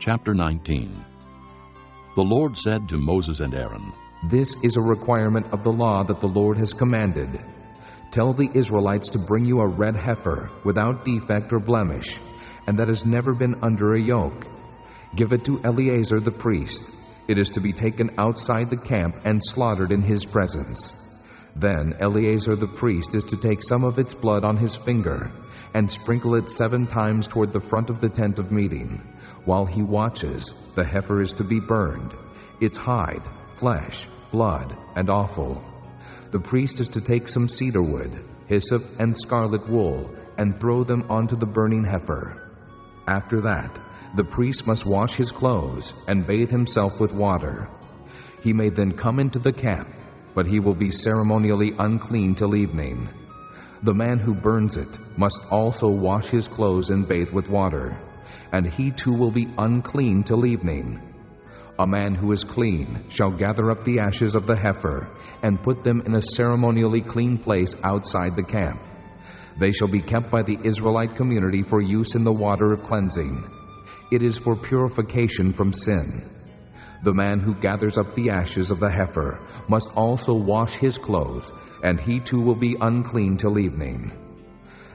Chapter 19. The Lord said to Moses and Aaron, This is a requirement of the law that the Lord has commanded. Tell the Israelites to bring you a red heifer, without defect or blemish, and that has never been under a yoke. Give it to Eleazar the priest. It is to be taken outside the camp and slaughtered in his presence. Then Eleazar the priest is to take some of its blood on his finger and sprinkle it 7 times toward the front of the tent of meeting. While he watches, the heifer is to be burned, its hide, flesh, blood, and offal. The priest is to take some cedar wood, hyssop, and scarlet wool, and throw them onto the burning heifer. After that, the priest must wash his clothes and bathe himself with water. He may then come into the camp, but he will be ceremonially unclean till evening. The man who burns it must also wash his clothes and bathe with water, and he too will be unclean till evening. A man who is clean shall gather up the ashes of the heifer and put them in a ceremonially clean place outside the camp. They shall be kept by the Israelite community for use in the water of cleansing. It is for purification from sin. The man who gathers up the ashes of the heifer must also wash his clothes, and he too will be unclean till evening.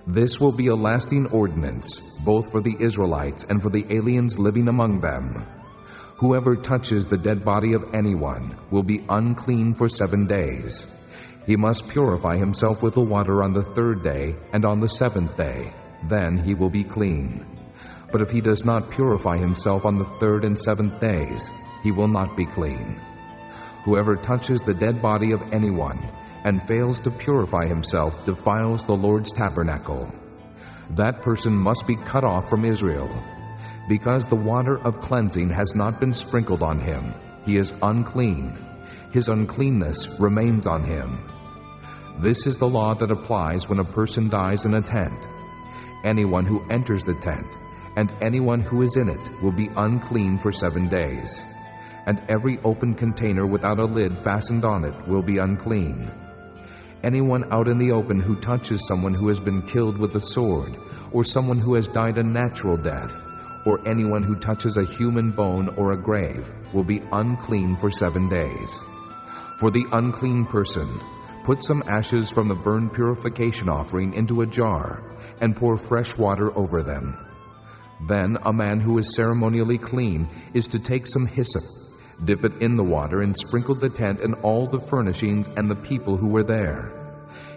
This will be a lasting ordinance, both for the Israelites and for the aliens living among them. Whoever touches the dead body of anyone will be unclean for 7 days. He must purify himself with the water on the 3rd day and on the 7th day. Then he will be clean. But if he does not purify himself on the 3rd and 7th days, he will not be clean. Whoever touches the dead body of anyone and fails to purify himself defiles the Lord's tabernacle. That person must be cut off from Israel. Because the water of cleansing has not been sprinkled on him, he is unclean. His uncleanness remains on him. This is the law that applies when a person dies in a tent. Anyone who enters the tent and anyone who is in it will be unclean for 7 days. And every open container without a lid fastened on it will be unclean. Anyone out in the open who touches someone who has been killed with a sword, or someone who has died a natural death, or anyone who touches a human bone or a grave, will be unclean for 7 days. For the unclean person, put some ashes from the burnt purification offering into a jar, and pour fresh water over them. Then a man who is ceremonially clean is to take some hyssop, dip it in the water, and sprinkle the tent and all the furnishings and the people who were there.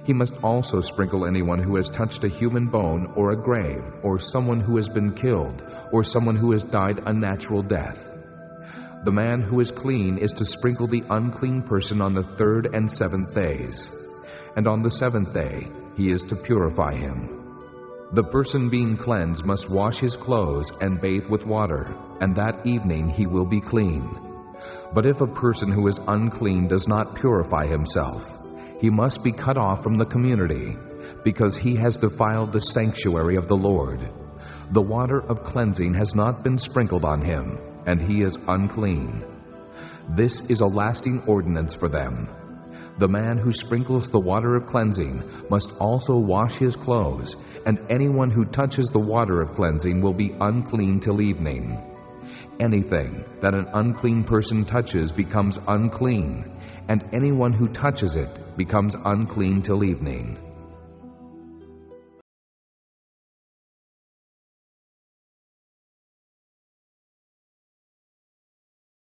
He must also sprinkle anyone who has touched a human bone or a grave, or someone who has been killed, or someone who has died a natural death. The man who is clean is to sprinkle the unclean person on the 3rd and 7th days, and on the 7th day he is to purify him. The person being cleansed must wash his clothes and bathe with water, and that evening he will be clean. But if a person who is unclean does not purify himself, he must be cut off from the community, because he has defiled the sanctuary of the Lord. The water of cleansing has not been sprinkled on him, and he is unclean. This is a lasting ordinance for them. The man who sprinkles the water of cleansing must also wash his clothes, and anyone who touches the water of cleansing will be unclean till evening. Anything that an unclean person touches becomes unclean, and anyone who touches it becomes unclean till evening.